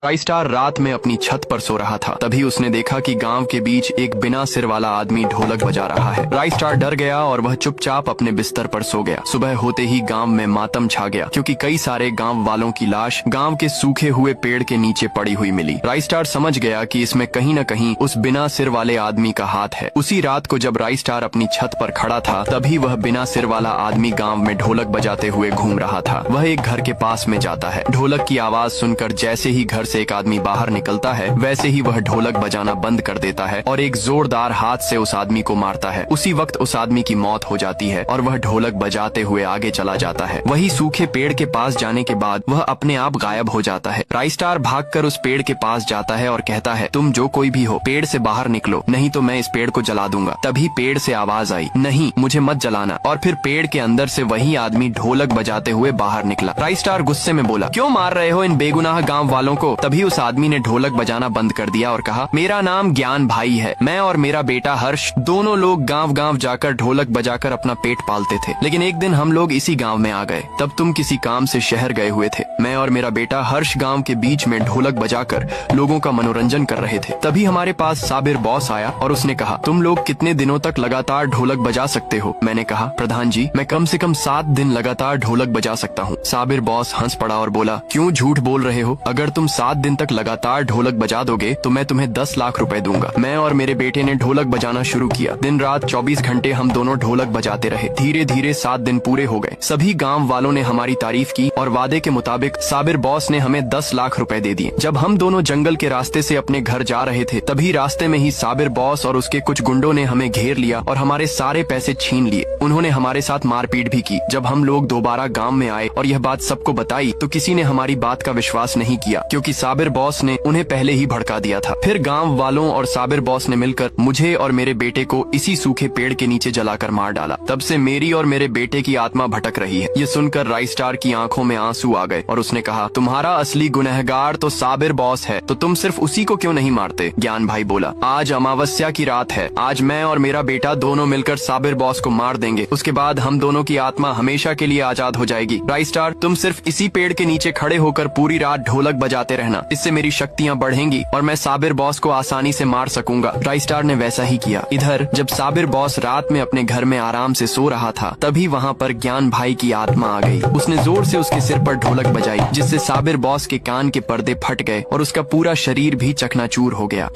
राइस्टार रात में अपनी छत पर सो रहा था। तभी उसने देखा कि गांव के बीच एक बिना सिर वाला आदमी ढोलक बजा रहा है। राइस्टार डर गया और वह चुपचाप अपने बिस्तर पर सो गया। सुबह होते ही गांव में मातम छा गया, क्योंकि कई सारे गांव वालों की लाश गांव के सूखे हुए पेड़ के नीचे पड़ी हुई मिली। राइस्टार समझ गया कि इसमें कहीं न कहीं उस बिना सिर वाले आदमी का हाथ है। उसी रात को जब राइस्टार अपनी छत पर खड़ा था, तभी वह बिना सिर वाला आदमी गाँव में ढोलक बजाते हुए घूम रहा था। वह एक घर के पास में जाता है। ढोलक की आवाज सुनकर जैसे ही घर से एक आदमी बाहर निकलता है, वैसे ही वह ढोलक बजाना बंद कर देता है और एक जोरदार हाथ से उस आदमी को मारता है। उसी वक्त उस आदमी की मौत हो जाती है और वह ढोलक बजाते हुए आगे चला जाता है। वही सूखे पेड़ के पास जाने के बाद वह अपने आप गायब हो जाता है। राइस्टार भागकर उस पेड़ के पास जाता है और कहता है, तुम जो कोई भी हो, पेड़ से बाहर निकलो, नहीं तो मैं इस पेड़ को जला दूंगा। तभी पेड़ से आवाज आई, नहीं, मुझे मत जलाना। और फिर पेड़ के अंदर से वही आदमी ढोलक बजाते हुए बाहर निकला। राइस्टार गुस्से में बोला, क्यों मार रहे हो इन बेगुनाह गाँव वालों को? तभी उस आदमी ने ढोलक बजाना बंद कर दिया और कहा, मेरा नाम ज्ञान भाई है। मैं और मेरा बेटा हर्ष दोनों लोग गांव गांव जाकर ढोलक बजाकर अपना पेट पालते थे। लेकिन एक दिन हम लोग इसी गांव में आ गए। तब तुम किसी काम से शहर गए हुए थे। मैं और मेरा बेटा हर्ष गांव के बीच में ढोलक बजाकर लोगों का मनोरंजन कर रहे थे। तभी हमारे पास साबिर बॉस आया और उसने कहा, तुम लोग कितने दिनों तक लगातार ढोलक बजा सकते हो? मैंने कहा, प्रधान जी, मैं कम से कम 7 दिन लगातार ढोलक बजा सकता हूँ। साबिर बॉस हंस पड़ा और बोला, क्यों झूठ बोल रहे हो? अगर तुम 7 दिन तक लगातार ढोलक बजा दोगे तो मैं तुम्हें 10 लाख रुपए दूंगा। मैं और मेरे बेटे ने ढोलक बजाना शुरू किया। दिन रात 24 घंटे हम दोनों ढोलक बजाते रहे। धीरे धीरे 7 दिन पूरे हो गए। सभी गांव वालों ने हमारी तारीफ की और वादे के मुताबिक साबिर बॉस ने हमें 10 लाख रुपए दे दिए। जब हम दोनों जंगल के रास्ते से अपने घर जा रहे थे, तभी रास्ते में ही साबिर बॉस और उसके कुछ गुंडों ने हमें घेर लिया और हमारे सारे पैसे छीन लिए। उन्होंने हमारे साथ मारपीट भी की। जब हम लोग दोबारा गाँव में आए और यह बात सबको बताई, तो किसी ने हमारी बात का विश्वास नहीं किया, क्योंकि साबिर बॉस ने उन्हें पहले ही भड़का दिया था। फिर गांव वालों और साबिर बॉस ने मिलकर मुझे और मेरे बेटे को इसी सूखे पेड़ के नीचे जलाकर मार डाला। तब से मेरी और मेरे बेटे की आत्मा भटक रही है। ये सुनकर राइस्टार की आंखों में आंसू आ गए और उसने कहा, तुम्हारा असली गुनहगार तो साबिर बॉस है, तो तुम सिर्फ उसी को क्यों नहीं मारते? ज्ञान भाई बोला, आज अमावस्या की रात है। आज मैं और मेरा बेटा दोनों मिलकर साबिर बॉस को मार देंगे। उसके बाद हम दोनों की आत्मा हमेशा के लिए आजाद हो जाएगी। राइस्टार, तुम सिर्फ इसी पेड़ के नीचे खड़े होकर पूरी रात ढोलक बजाते रहना। इससे मेरी शक्तियाँ बढ़ेंगी और मैं साबिर बॉस को आसानी से मार सकूंगा। राइस्टार ने वैसा ही किया। इधर जब साबिर बॉस रात में अपने घर में आराम से सो रहा था, तभी वहाँ पर ज्ञान भाई की आत्मा आ गई। उसने जोर से उसके सिर पर ढोलक बजाई, जिससे साबिर बॉस के कान के पर्दे फट गए और उसका पूरा शरीर भी चकनाचूर हो गया।